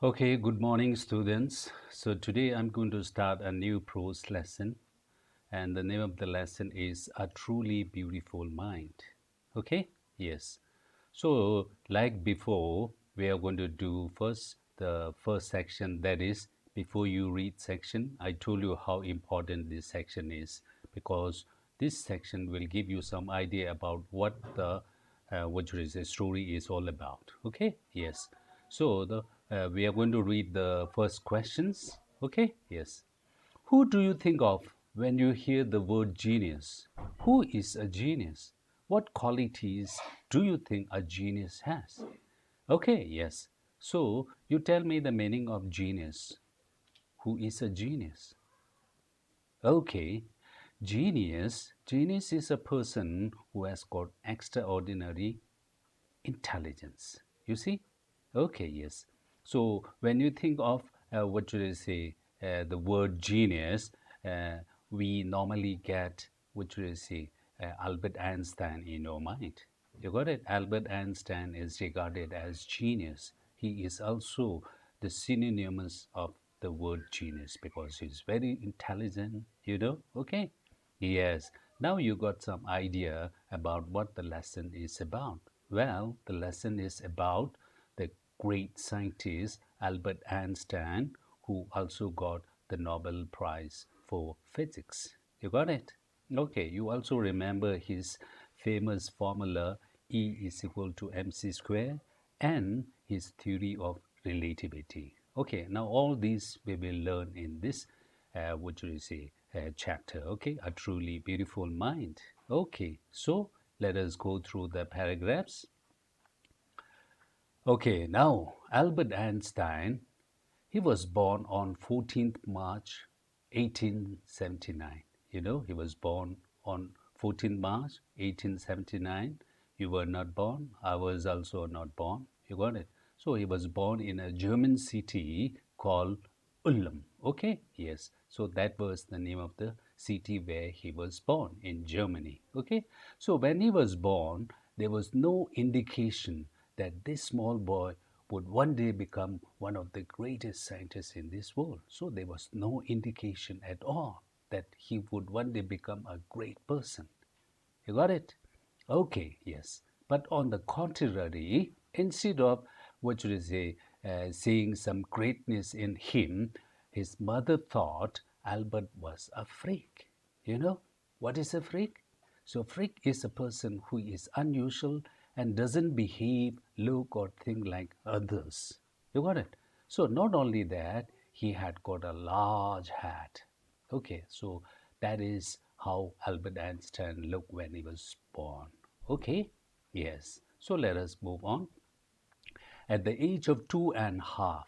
Okay, good morning, students. So today I'm going to start a new prose lesson, and the name of the lesson is A Truly Beautiful Mind. Okay? Yes. So, like before, we are going to do first the first section, that is, before you read section, I told you how important this section is because this section will give you some idea about what the what is the story is all about. Okay? Yes. So the we are going to read the first questions. Okay? Yes. Who do you think of when you hear the word genius? Who is a genius? What qualities do you think a genius has? Okay, yes. So you tell me the meaning of genius. Who is a genius? Okay, genius is a person who has got extraordinary intelligence. You see? Okay, yes. So when you think of what should I say, the word genius, uh, we normally get what should I say, Albert Einstein in your mind. You got it? Albert Einstein is regarded as genius. He is also the synonymous of the word genius because he's very intelligent, Okay? Yes, now you got some idea about what the lesson is about. Well, the lesson is about the great scientist Albert Einstein, who also got the Nobel Prize for Physics. You got it? Okay, you also remember his famous formula E is equal to mc square and his theory of relativity. Okay, now all these we will learn in this, what do you say, chapter. Okay, a truly beautiful mind. Okay, so let us go through the paragraphs. Okay, now Albert Einstein, he was born on 14th March 1879. He was born on 14th March 1879. You were not born. I was also not born. You got it? So he was born in a German city called Ulm. Okay? Yes. So that was the name of the city where he was born in Germany. Okay? So when he was born, there was no indication that this small boy would one day become one of the greatest scientists in this world. So there was no indication at all that he would one day become a great person. You got it? Okay, yes. But on the contrary, instead of what should I say, seeing some greatness in him, his mother thought Albert was a freak. You know what is a freak? So, freak is a person who is unusual and doesn't behave, look, or think like others. You got it? So, not only that, he had got a large hat. Okay, so that is how Albert Einstein looked when he was born. Okay, yes. So let us move on. At the age of 2.5,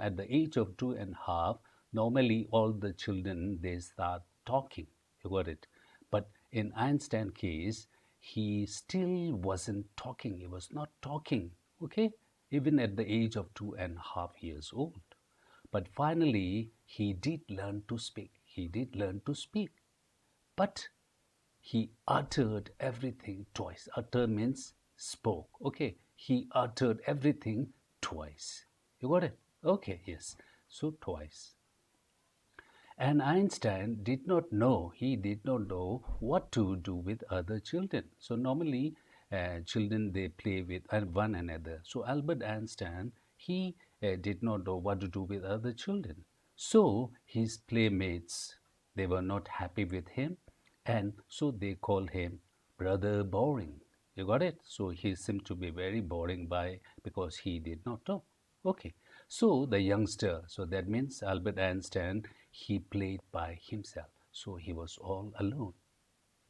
at the age of 2.5, normally all the children they start talking. You got it? But in Einstein case, he still wasn't talking. He was not talking. Okay, even at the age of 2.5 years old. But finally, he did learn to speak. He did learn to speak. But he uttered everything twice. Utter means spoke. Okay. He uttered everything twice. You got it? Okay, yes. So twice. And Einstein did not know, he did not know what to do with other children. So normally children they play with one another. So Albert Einstein, he did not know what to do with other children. So his playmates, they were not happy with him, and so they called him Brother Boring. You got it? So he seemed to be very boring by because he did not know. Okay. So the youngster, so that means Albert Einstein, he played by himself. So he was all alone.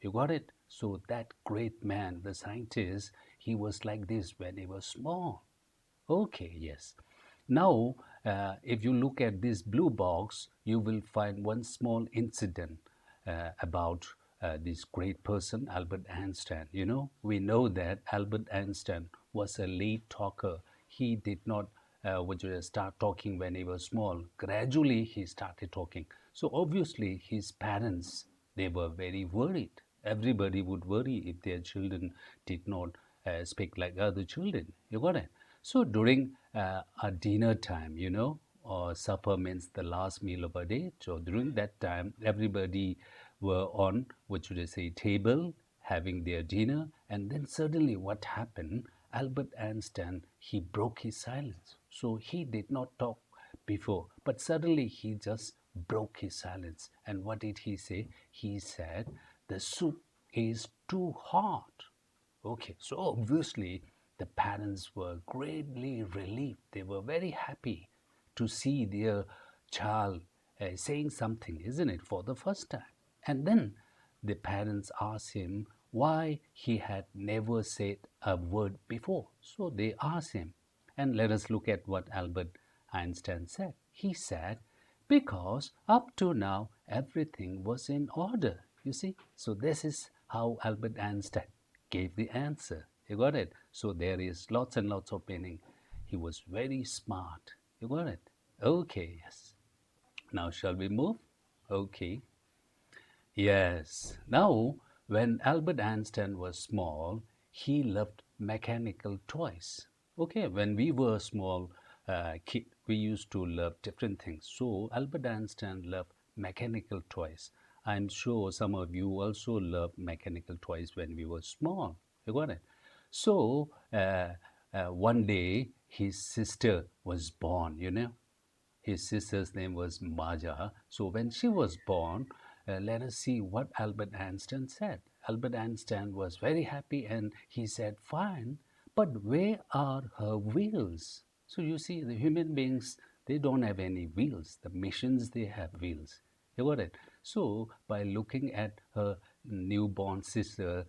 You got it? So that great man, the scientist, he was like this when he was small. Okay, yes. Now, if you look at this blue box, you will find one small incident about this great person, Albert Einstein. We know that Albert Einstein was a late talker. He did not start talking when he was small. Gradually, he started talking. So obviously, his parents, they were very worried. Everybody would worry if their children did not speak like other children. You got it? So during a dinner time, or supper means the last meal of a day. So during that time, everybody were on, what should I say, table, having their dinner. And then suddenly what happened? Albert Einstein, he broke his silence. So he did not talk before, but suddenly he just broke his silence. And what did he say? He said, the soup is too hot. Okay, so obviously the parents were greatly relieved. They were very happy to see their child saying something, isn't it, for the first time. And then the parents asked him why he had never said a word before. So they asked him, and let us look at what Albert Einstein said. He said, because up to now everything was in order. You see, so this is how Albert Einstein gave the answer. You got it? So there is lots and lots of meaning. He was very smart. You got it? Okay, yes. Now shall we move? Okay. Yes. Now, when Albert Einstein was small, he loved mechanical toys. Okay, when we were small kid, we used to love different things. So Albert Einstein loved mechanical toys. I'm sure some of you also loved mechanical toys when we were small. You got it? So one day, his sister was born. His sister's name was Maja. So when she was born, let us see what Albert Einstein said. Albert Einstein was very happy and he said, fine, but where are her wheels? So you see, the human beings, they don't have any wheels. The machines, they have wheels. You got it? So by looking at her newborn sister,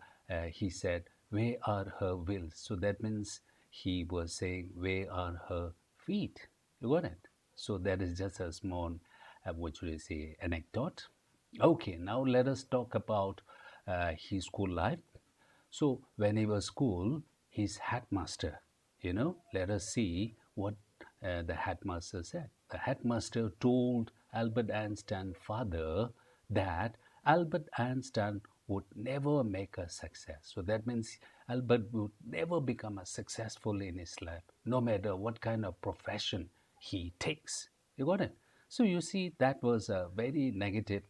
he said, where are her wheels? So that means he was saying, where are her feet? You got it? So that is just a small, what should I say, anecdote. Okay, now let us talk about his school life. So when he was school, his headmaster, let us see what the headmaster said. The headmaster told Albert Einstein's father that Albert Einstein would never make a success. So that means Albert would never become a successful in his life, no matter what kind of profession he takes. You got it? So you see, that was a very negative,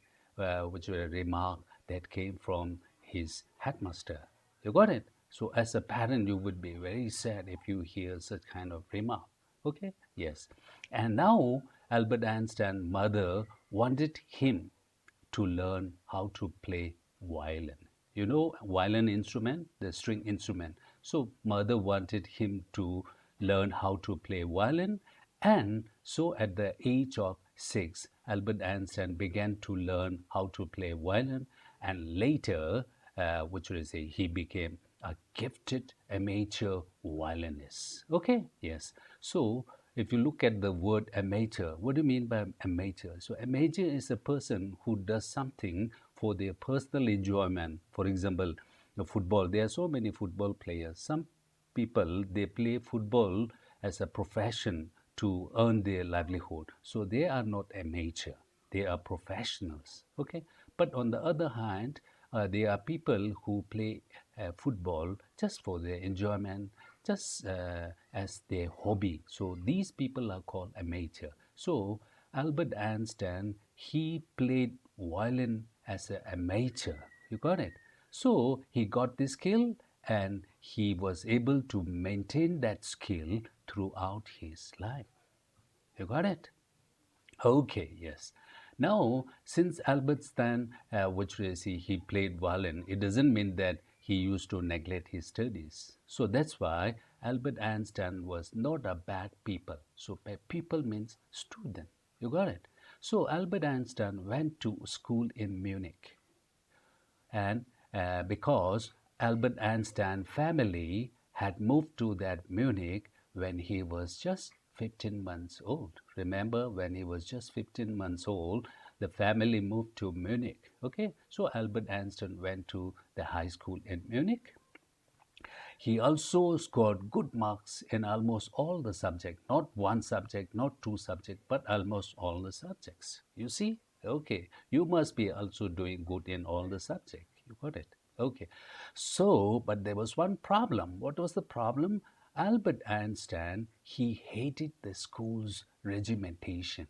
which was a remark that came from his headmaster. You got it? So as a parent, you would be very sad if you hear such kind of remark. Okay? Yes. And now Albert Einstein's mother wanted him to learn how to play violin. You know, violin instrument, the string instrument. So mother wanted him to learn how to play violin, and so at the age of 6, Albert Einstein began to learn how to play violin, and later, what should I say, he became a gifted amateur violinist. Okay, yes. So if you look at the word amateur, what do you mean by amateur? So amateur is a person who does something for their personal enjoyment. For example, the football. There are so many football players. Some people, they play football as a profession to earn their livelihood. So they are not amateur. They are professionals. Okay. But on the other hand, there are people who play football just for their enjoyment, just as their hobby. So these people are called amateur. So Albert Einstein, he played violin as an amateur. You got it? So he got the skill and he was able to maintain that skill throughout his life. You got it? Okay, yes. Now, since Albert Einstein, which is he played violin, it doesn't mean that he used to neglect his studies. So that's why Albert Einstein was not a bad people. So bad people means student. You got it? So Albert Einstein went to school in Munich, and because Albert Einstein family had moved to that Munich when he was just 15 months old. Remember, when he was just 15 months old, the family moved to Munich. Okay, so Albert Einstein went to the high school in Munich. He also scored good marks in almost all the subjects, not one subject, not two subjects, but almost all the subjects. You see? Okay, you must be also doing good in all the subjects. You got it? Okay. So, but there was one problem. What was the problem? Albert Einstein, he hated the school's regimentation,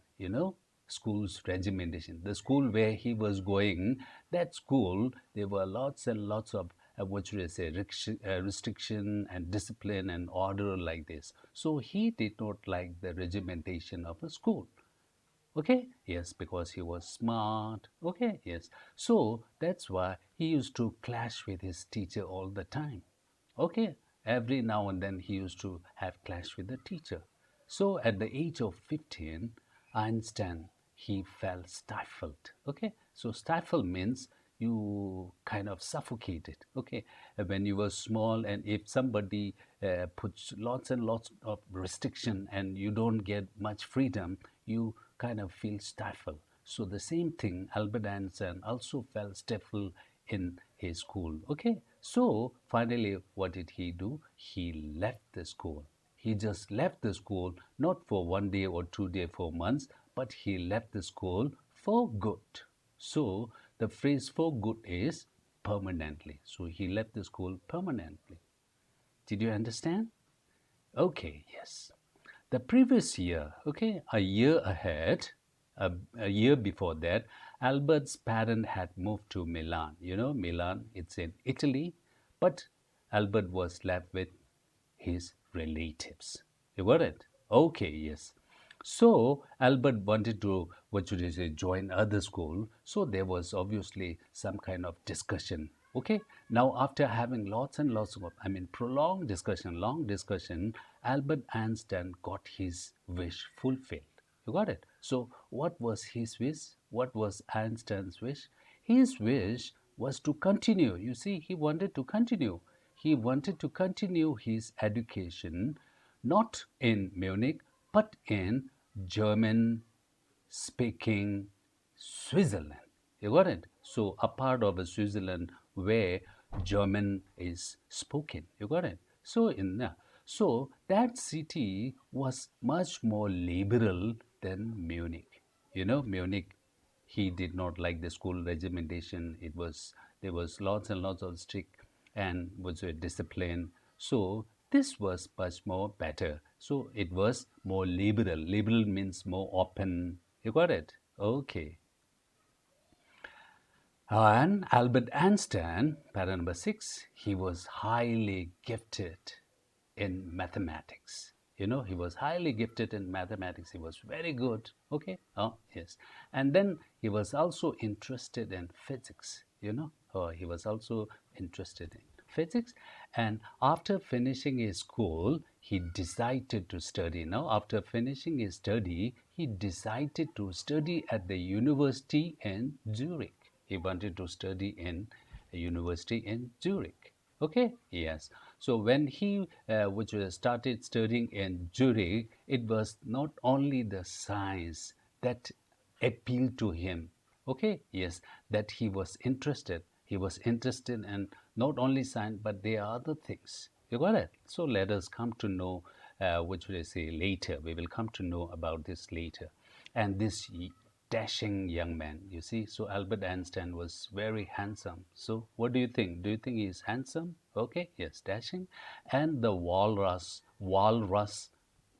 school's regimentation. The school where he was going, that school, there were lots and lots of, what should I say, restriction and discipline and order like this. So he did not like the regimentation of a school. Okay, yes, because he was smart. Okay, yes. So that's why he used to clash with his teacher all the time. Okay, every now and then he used to have clash with the teacher. So at the age of 15, Einstein, he felt stifled. Okay, so stifled means you kind of suffocated. Okay, when you were small, and if somebody puts lots and lots of restriction and you don't get much freedom, you kind of feel stifled. So the same thing, Albert Einstein also felt stifled in his school. Okay, so finally, what did he do? He left the school. He just left the school, not for 1 day or 2 day, for months, but he left the school for good. So the phrase for good is permanently. So he left the school permanently. Did you understand? Okay, yes. The previous year, okay, a year ahead, a year before that, Albert's parent had moved to Milan. Milan, it's in Italy, but Albert was left with his relatives. You got it? Okay, yes. So Albert wanted to, what should I say, join other school. So there was obviously some kind of discussion. Okay. Now after having lots and lots of, prolonged discussion, long discussion, Albert Einstein got his wish fulfilled. You got it? So what was his wish? What was Einstein's wish? His wish was to continue. You see, he wanted to continue. He wanted to continue his education not in Munich but in German speaking Switzerland. You got it? So a part of Switzerland where German is spoken. You got it? So that city was much more liberal than Munich. Munich, he did not like the school regimentation. There was lots and lots of strict and was a discipline. So this was much more better. So it was more liberal. Liberal means more open. You got it? Okay. And Albert Einstein, pattern number 6, he was highly gifted in mathematics. He was highly gifted in mathematics. He was very good. Okay. Oh, yes. And then he was also interested in physics. He was also interested in physics. And after finishing his school, he decided to study. Now, after finishing his study, he decided to study at the university in Zurich. He wanted to study in a university in Zurich. Okay, yes. So when he started studying in Zurich, it was not only the science that appealed to him. Okay, yes, that he was interested. He was interested in not only science, but there are other things. You got it? So let us come to know, which will I say later. We will come to know about this later. And this dashing young man, you see. So Albert Einstein was very handsome. So what do you think? Do you think he is handsome? Okay, yes, dashing. And the walrus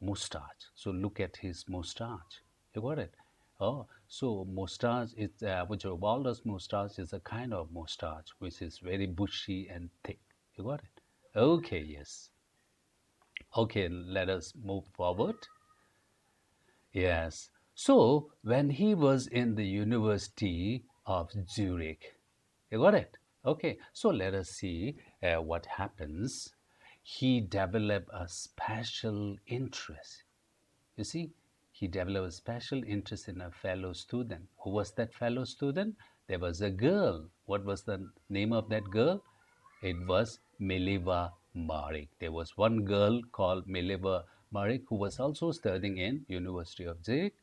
mustache. So look at his mustache. You got it? Oh, so mustache is, which a walrus mustache is a kind of mustache which is very bushy and thick. You got it? Okay, yes. Okay, let us move forward. Yes. So when he was in the University of Zurich, you got it? Okay. So let us see what happens. He developed a special interest. You see, he developed a special interest in a fellow student. Who was that fellow student? There was a girl. What was the name of that girl? It was Mileva Maric. There was one girl called Mileva Maric who was also studying in University of Zurich,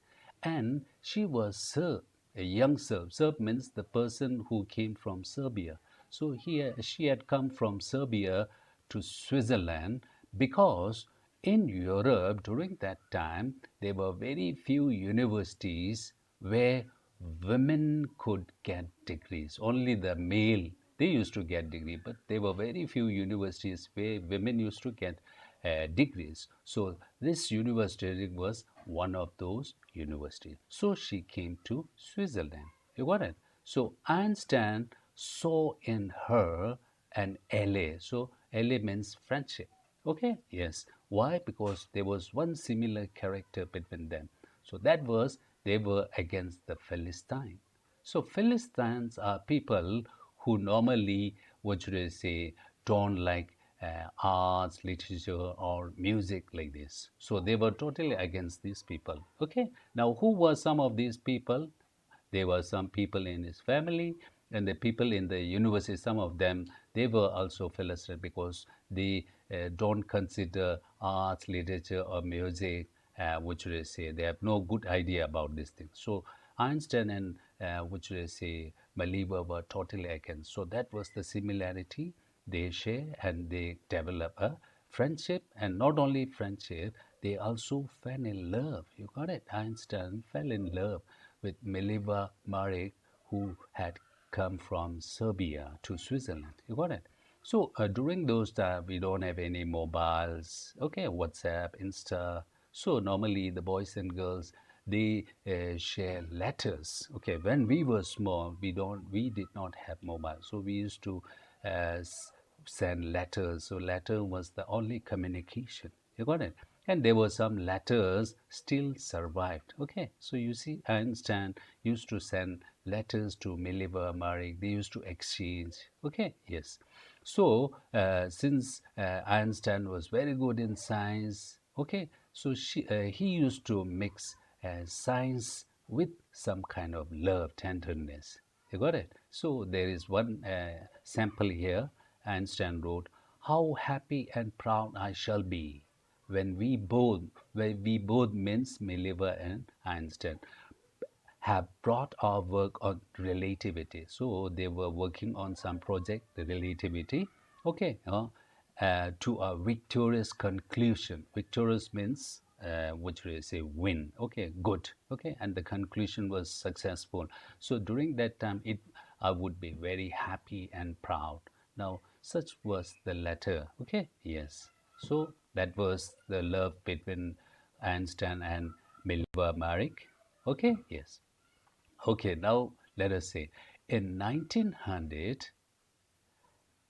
and she was Serb, a young Serb. Serb means the person who came from Serbia. So she had come from Serbia to Switzerland because in Europe during that time there were very few universities where women could get degrees. Only the male, they used to get degree, but there were very few universities where women used to get degrees. So this university was one of those universities. So she came to Switzerland. You got it? So Einstein saw in her an ally. So ally means friendship. Okay? Yes. Why? Because there was one similar character between them. So that was they were against the Philistine. So Philistines are people who normally, what should I say, don't like arts, literature, or music like this. So they were totally against these people. Okay. Now, who were some of these people? There were some people in his family and the people in the university. Some of them, they were also Philistine because they don't consider arts, literature, or music, what should I say, they have no good idea about these things. So Einstein and what should I say, Malibu were totally against. So that was the similarity they share, and they develop a friendship. And not only friendship, they also fell in love. You got it? Einstein fell in love with Miliva Maric, who had come from Serbia to Switzerland. You got it? So during those times, we don't have any mobiles. Okay, WhatsApp, Insta. So normally the boys and girls, they share letters. Okay, when we were small, we did not have mobile, so we used to uh, send letters. So letter was the only communication. You got it? And there were some letters still survived. Okay, so you see, Einstein used to send letters to Miliva Maric. They used to exchange. Okay, yes. So since Einstein was very good in science, okay, so he used to mix science with some kind of love, tenderness. You got it? So there is one sample here. Einstein wrote, "How happy and proud I shall be when we both means Miller and Einstein have brought our work on relativity." So they were working on some project, the relativity, okay, to a victorious conclusion. Victorious means, what should I say, win. Okay, good. Okay, and the conclusion was successful. So during that time, I would be very happy and proud. Now, such was the letter. Okay, yes. So that was the love between Einstein and Milva Maric. Okay, yes. Okay, now let us say in 1900,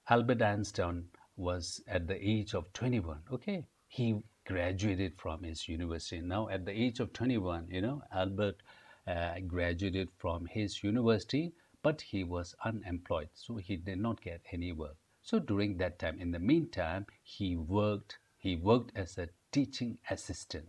Albert Einstein was at the age of 21. Okay, he graduated from his university. Now, at the age of 21, Albert graduated from his university, but he was unemployed, so he did not get any work. So during that time, in the meantime, he worked. He worked as a teaching assistant.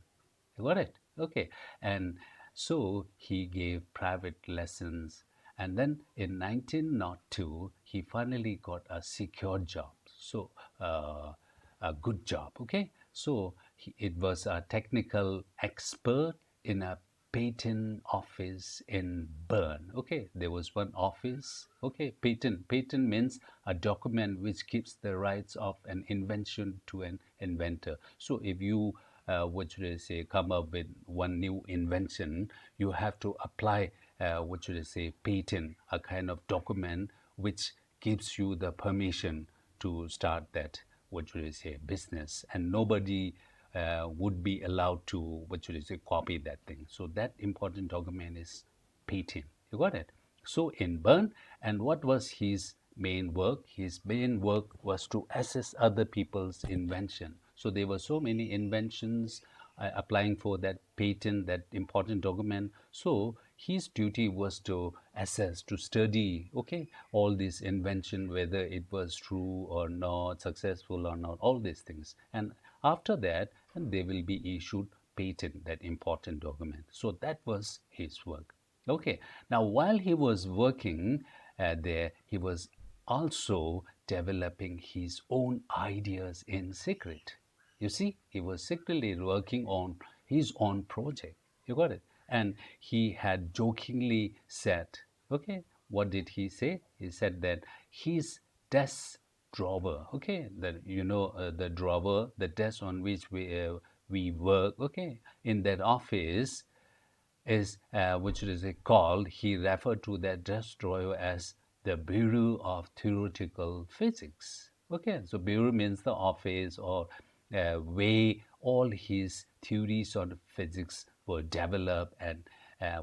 You got it? Okay. And so he gave private lessons. And then in 1902, he finally got a secure job. So, a good job. Okay. So it was a technical expert in a patent office in Bern. Okay, there was one office. Okay, patent. Patent means a document which gives the rights of an invention to an inventor. So if you, what should I say, come up with one new invention, you have to apply, what should I say, patent, a kind of document which gives you the permission to start that, what should I say, business, and nobody would be allowed to, what should I say, copy that thing. So that important document is patent. You got it? So in Bern, and what was his main work? His main work was to assess other people's invention. So there were so many inventions applying for that patent, that important document. So his duty was to assess, to study, okay, all this invention, whether it was true or not, successful or not, all these things. And after that, they will be issued patent, that important document. So that was his work. Okay. Now, while he was working there, he was also developing his own ideas in secret. You see, he was secretly working on his own project. You got it? And he had jokingly said, okay, what did he say? He said that his desk drawer, okay, that the drawer, the desk on which we work, okay, in that office is, which is called, he referred to that desk drawer as the Bureau of Theoretical Physics. Okay, so Bureau means the office, or way all his theories on physics were developed and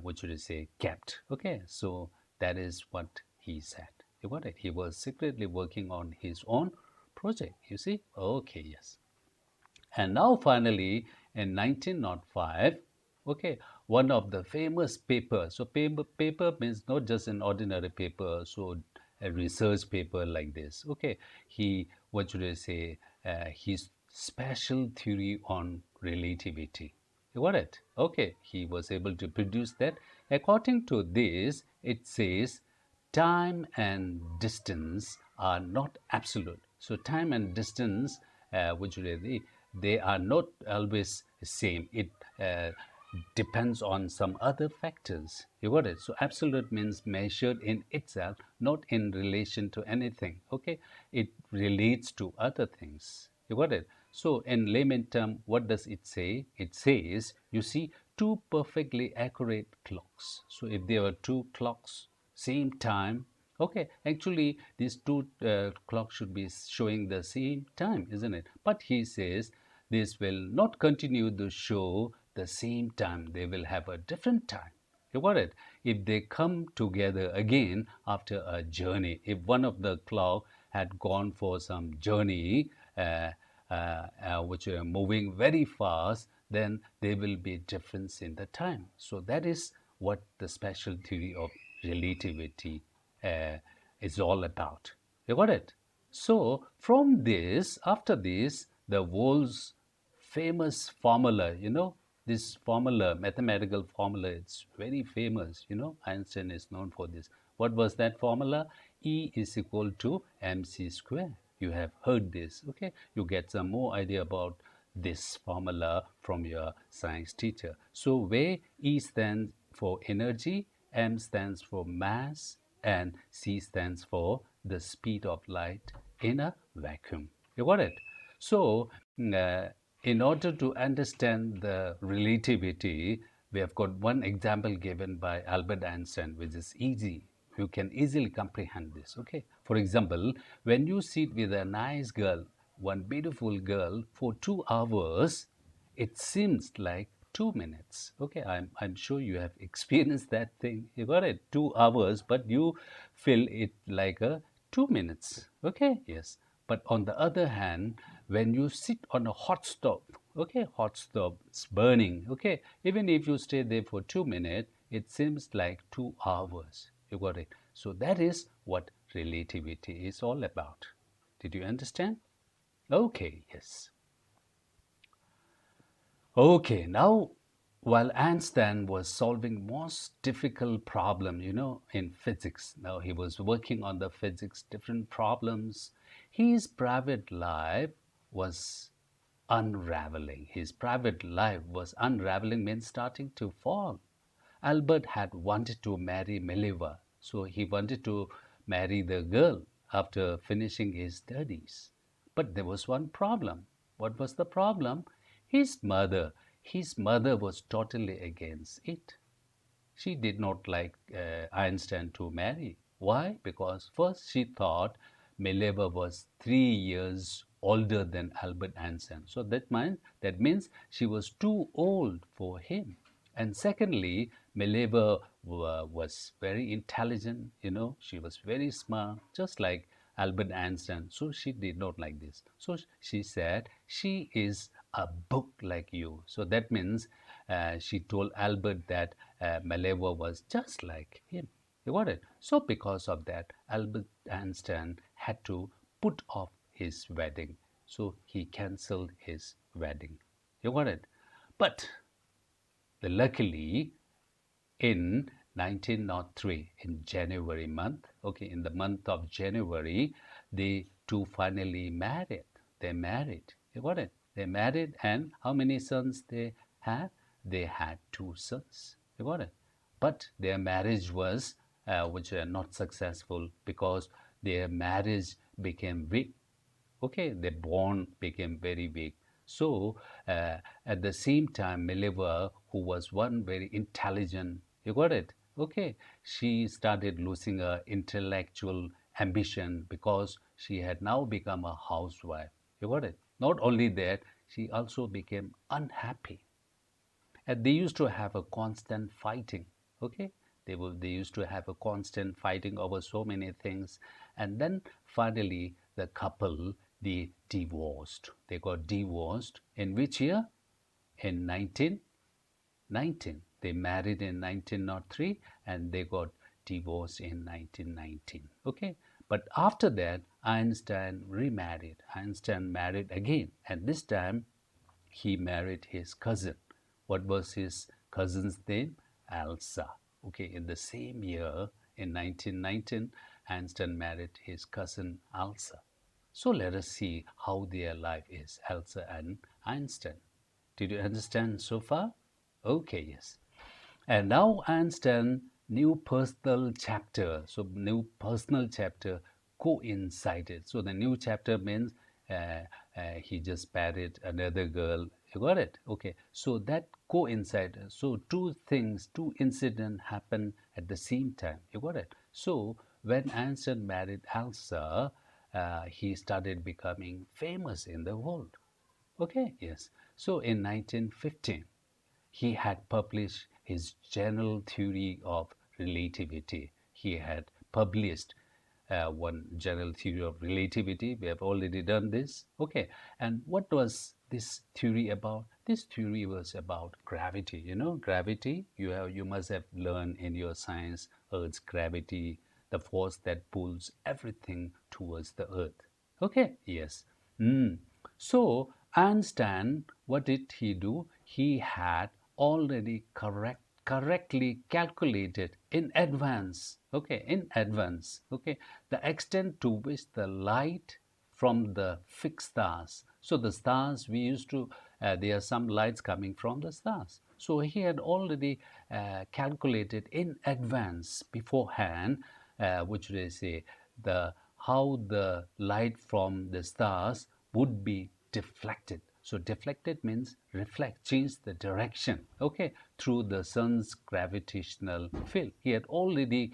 what should I say, kept. Okay, so that is what he said. You got it? He was secretly working on his own project. You see? Okay, yes. And now finally in 1905, okay, one of the famous papers. So paper means not just an ordinary paper, so a research paper like this. Okay, what should I say, his special theory on relativity. You got it? Okay, he was able to produce that. According to this, it says time and distance are not absolute. So time and distance, which really they are not always the same. It depends on some other factors. You got it? So absolute means measured in itself, not in relation to anything. Okay, it relates to other things. You got it? So in layman term, what does it say? It says, you see, two perfectly accurate clocks. So if there are two clocks, same time, okay, actually these two clocks should be showing the same time, isn't it? But he says this will not continue to show the same time. They will have a different time. You got it? If they come together again after a journey, if one of the clock had gone for some journey, which are moving very fast, then there will be difference in the time. So that is what the special theory of relativity is all about. You got it? So from this, after this, the world's famous formula, this formula, mathematical formula, it's very famous, Einstein is known for this. What was that formula? E is equal to mc square. You have heard this, okay? You get some more idea about this formula from your science teacher. So where E stands for energy, m stands for mass, and c stands for the speed of light in a vacuum. You got it? So in order to understand the relativity, we have got one example given by Albert Einstein, which is easy. You can easily comprehend this. Okay. For example, when you sit with a nice girl, one beautiful girl, for 2 hours, it seems like 2 minutes. Okay, I'm sure you have experienced that thing. You got it, 2 hours, but you feel it like a 2 minutes. Okay, yes. But on the other hand, when you sit on a hot stove, okay, hot stove, it's burning, okay, even if you stay there for 2 minutes, it seems like 2 hours. You got it? So that is what relativity is all about. Did you understand? Okay, yes. Okay, now while Einstein was solving most difficult problem, in physics, now he was working on the physics, different problems, his private life was unraveling. His private life was unraveling, means starting to fall. Albert had wanted to marry Mileva, so he wanted to marry the girl after finishing his studies. But there was one problem. What was the problem? His mother. His mother was totally against it. She did not like Einstein to marry. Why? Because first she thought Mileva was 3 years older than Albert Einstein. So that means she was too old for him. And secondly, Mileva was very intelligent, she was very smart, just like Albert Einstein. So she did not like this. So she said, she is a book like you. So that means she told Albert that Mileva was just like him. You got it? So because of that, Albert Einstein had to put off his wedding. So he cancelled his wedding. You got it? But luckily, in 1903, in January month, okay, in the month of January, they two finally married. They married. You got it? They married, and how many sons they had? They had 2 sons. You got it? But their marriage was, which are not successful because their marriage became weak. Okay, the bond became very weak. So at the same time, Mileva, who was one very intelligent, you got it? Okay, she started losing her intellectual ambition because she had now become a housewife. You got it? Not only that, she also became unhappy. And they used to have a constant fighting. Okay, they used to have a constant fighting over so many things. And then finally the couple, they divorced. They got divorced in which year? In 1919. They married in 1903 and they got divorced in 1919. Okay, but after that Einstein remarried. Einstein married again, and this time he married his cousin. What was his cousin's name? Elsa. Okay, in the same year, in 1919, Einstein married his cousin Elsa. So let us see how their life is, Elsa and Einstein. Did you understand so far? Okay, yes. And now Einstein new personal chapter. So new personal chapter coincided. So the new chapter means he just married another girl. You got it? Okay. So that coincided. So two things, two incidents happen at the same time. You got it? So when Einstein married Elsa, he started becoming famous in the world. Okay. Yes. So in 1915 he had published his general theory of relativity. He had published one general theory of relativity. We have already done this. Okay. And what was this theory about? This theory was about gravity. You know, gravity, you must have learned in your science, Earth's gravity, the force that pulls everything towards the Earth. Okay. Yes. So Einstein, what did he do? He had already correctly calculated in advance, okay, in advance, okay, the extent to which the light from the fixed stars. So the stars we used to, there are some lights coming from the stars. So he had already calculated in advance beforehand, which they say, the how the light from the stars would be deflected. So deflected means reflect, change the direction, okay, through the sun's gravitational field. He had already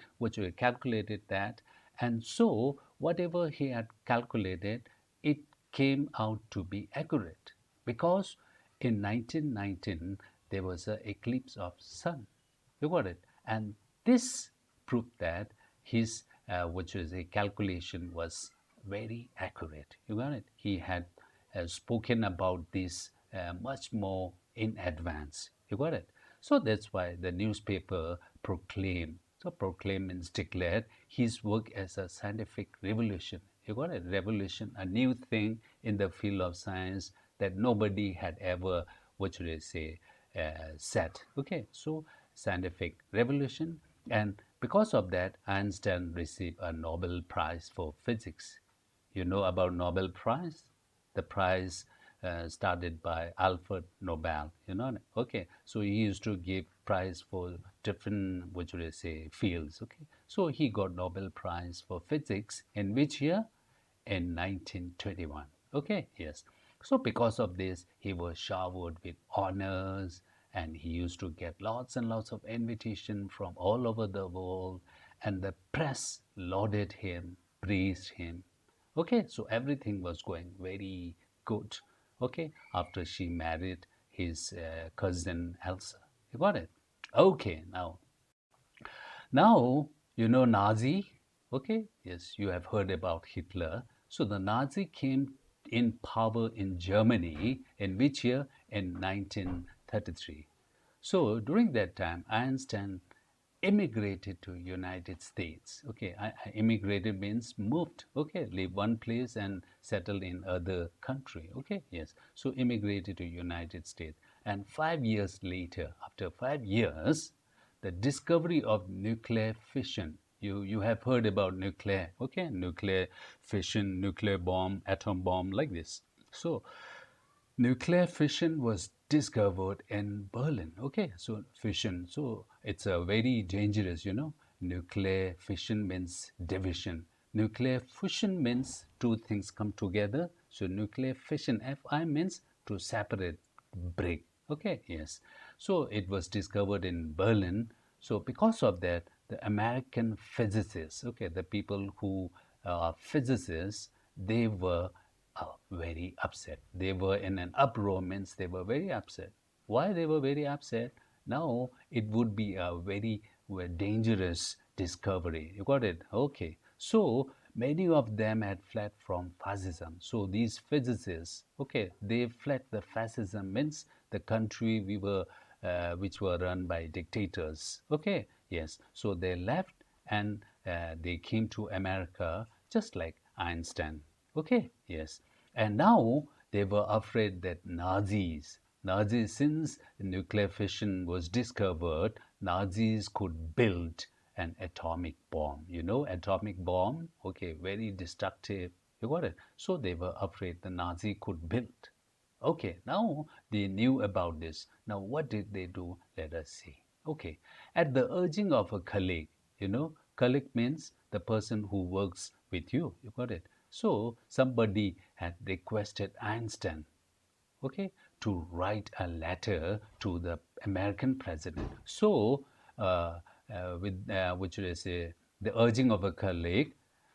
calculated that, and so whatever he had calculated, it came out to be accurate, because in 1919 there was an eclipse of sun. You got it? And this proved that his which is a calculation was very accurate. You got it? He had spoken about this much more in advance. You got it? So that's why the newspaper proclaimed. So proclaim means declared his work as a scientific revolution. You got it? Revolution, a new thing in the field of science that nobody had ever, what should I say, said. Okay, so scientific revolution, and because of that, Einstein received a Nobel Prize for physics. You know about Nobel Prize? The prize started by Alfred Nobel. You know? Okay, so he used to give prize for different, what should I say, fields. Okay, so he got Nobel Prize for physics in which year? In 1921. Okay, yes. So because of this, he was showered with honors, and he used to get lots and lots of invitation from all over the world, and the press lauded him, praised him. Okay, so everything was going very good. Okay, after she married his cousin Elsa. You got it? Okay, now you know Nazi. Okay, yes, you have heard about Hitler. So the Nazi came in power in Germany in which year? In 1933. So during that time, Einstein immigrated to United States. Okay, I immigrated means moved. Okay, leave one place and settle in other country. Okay, yes. So immigrated to United States, and 5 years later, after 5 years, the discovery of nuclear fission. You have heard about nuclear. Okay, nuclear fission, nuclear bomb, atom bomb, like this. So nuclear fission was discovered in Berlin. Okay, so fission. So it's a very dangerous, Nuclear fission means division. Nuclear fusion means two things come together. So nuclear fission, Fi, means to separate, break. Okay, yes. So it was discovered in Berlin. So because of that, the American physicists, okay, the people who are physicists, they were very upset. They were in an uproar, means they were very upset. Why they were very upset? Now it would be a very dangerous discovery. You got it? Okay. So many of them had fled from fascism. So these physicists, okay, they fled the fascism, means the country we were, which were run by dictators. Okay, yes. So they left and they came to America, just like Einstein. Okay, yes. And now they were afraid that Nazis, since nuclear fission was discovered, Nazis could build an atomic bomb. You know, atomic bomb, okay, very destructive. You got it? So they were afraid the Nazi could build. Okay, now they knew about this. Now what did they do? Let us see. Okay, at the urging of a colleague, you know, colleague means the person who works with you. You got it? So somebody had requested Einstein, okay, to write a letter to the American president. So, what should I say, the urging of a colleague,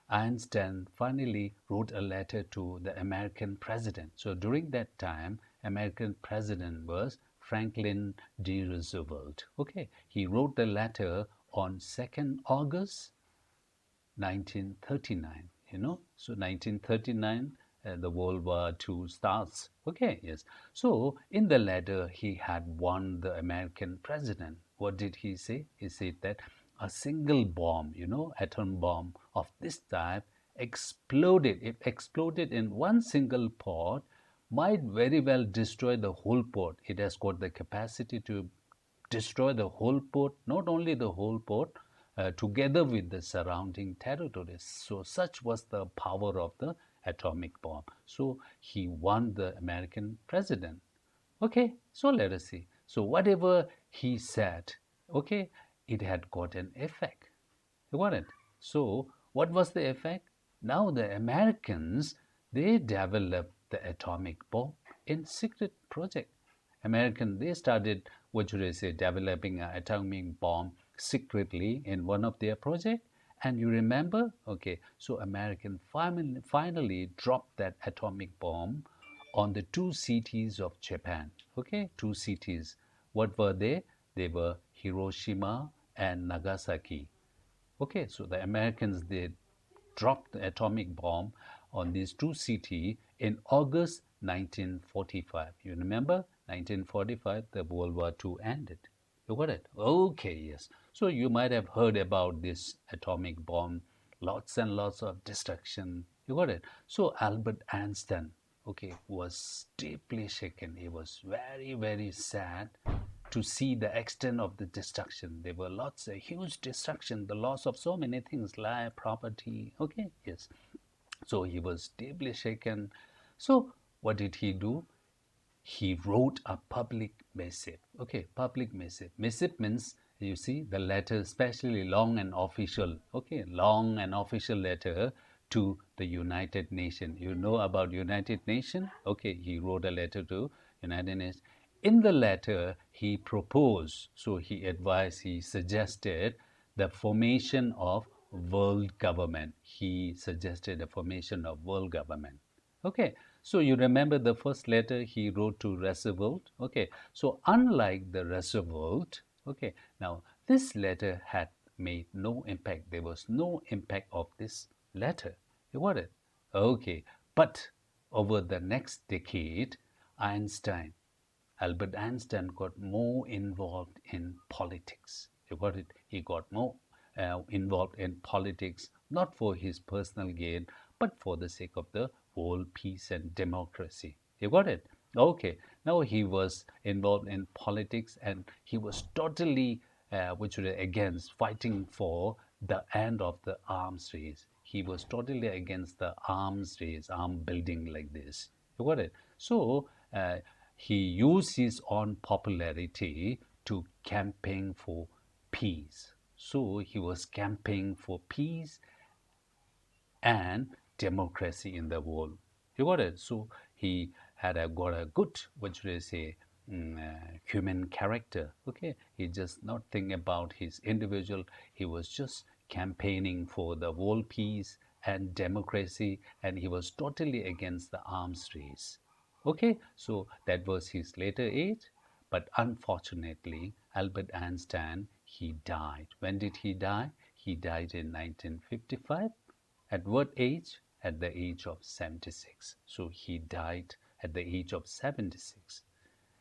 Einstein finally wrote a letter to the American president. So during that time, American president was Franklin D. Roosevelt. Okay, he wrote the letter on 2nd August 1939, you know. So 1939, the World War II starts. Okay, yes. So in the letter, he had warned the American president. What did he say? He said that a single bomb, you know, atom bomb of this type exploded. It exploded in one single pot, might very well destroy the whole pot. It has got the capacity to destroy the whole port, not only the whole port, together with the surrounding territories. So such was the power of the atomic bomb. So he won the American president. Okay, so let us see. So whatever he said, okay, it had got an effect. You got it? So what was the effect? Now the Americans, they developed the atomic bomb in secret project. They started, what should I say, developing an atomic bomb secretly in one of their projects. And you remember? Okay, so American finally dropped that atomic bomb on the two cities of Japan. Okay, two cities. What were they? They were Hiroshima and Nagasaki. Okay, so the Americans, they dropped the atomic bomb on these two cities in August 1945. You remember? 1945, the World War II ended. You got it? Okay, yes. So you might have heard about this atomic bomb, lots and lots of destruction. You got it? So Albert Einstein, okay, was deeply shaken. He was very, very sad to see the extent of the destruction. There were lots of huge destruction, the loss of so many things, life, property. Okay, yes. So he was deeply shaken. So what did he do? He wrote a public missive. Okay, public missive. Missive means, you see, the letter, especially long and official. Okay, long and official letter to the United Nations. You know about United Nations? Okay, he wrote a letter to United Nations. In the letter, he proposed, so he advised, he suggested the formation of world government. He suggested the formation of world government. Okay, so you remember the first letter he wrote to Roosevelt. Okay, so unlike the Roosevelt, okay, now this letter had made no impact. There was no impact of this letter. You got it? Okay, but over the next decade, Einstein, Albert Einstein got more involved in politics. You got it? He got more involved in politics, not for his personal gain, but for the sake of the world peace and democracy. You got it? Okay. Now he was involved in politics and he was totally, against fighting for the end of the arms race. He was totally against the arms race, arm building like this. You got it? So, he used his own popularity to campaign for peace. So he was campaigning for peace and democracy in the world. You got it? So he had got a good, what should I say, human character. Okay, he just not think about his individual. He was just campaigning for the world peace and democracy, and he was totally against the arms race. Okay, so that was his later age, but unfortunately, Albert Einstein, he died. When did he die? He died in 1955. At what age? At the age of 76. So he died at the age of 76.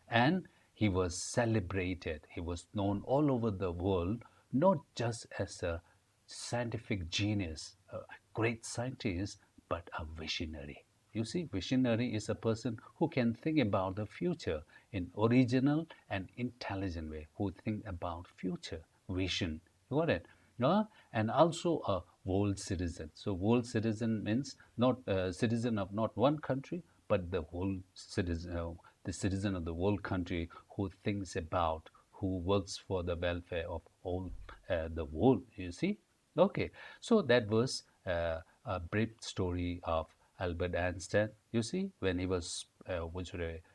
And he was celebrated. He was known all over the world, not just as a scientific genius, a great scientist, but a visionary. You see, visionary is a person who can think about the future in original and intelligent way, who think about future vision. You got it? No? And also a world citizen. So world citizen means not a citizen of not one country, but the whole citizen, the citizen of the whole country who thinks about, who works for the welfare of all the world. You see? Okay, so that was a brief story of Albert Einstein. You see, when he was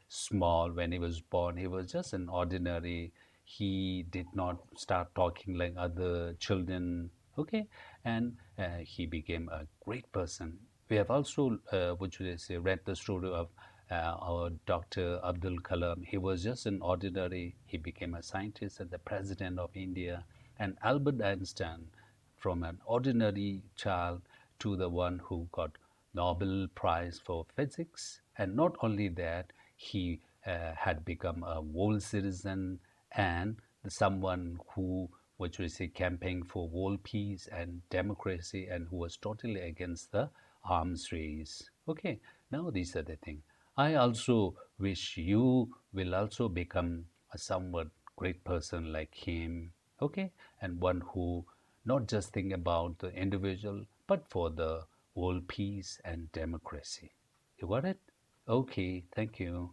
small, when he was born, he was just an ordinary. He did not start talking like other children. Okay, and he became a great person. We have also, read the story of our Dr. Abdul Kalam. He was just an ordinary. He became a scientist and the president of India. And Albert Einstein, from an ordinary child to the one who got Nobel Prize for Physics. And not only that, he had become a world citizen and someone who, which we say, campaigning for world peace and democracy, and who was totally against the arms race. Okay, now these are the things. I also wish you will also become a somewhat great person like him. Okay, and one who not just think about the individual, but for the world peace and democracy. You got it? Okay, thank you.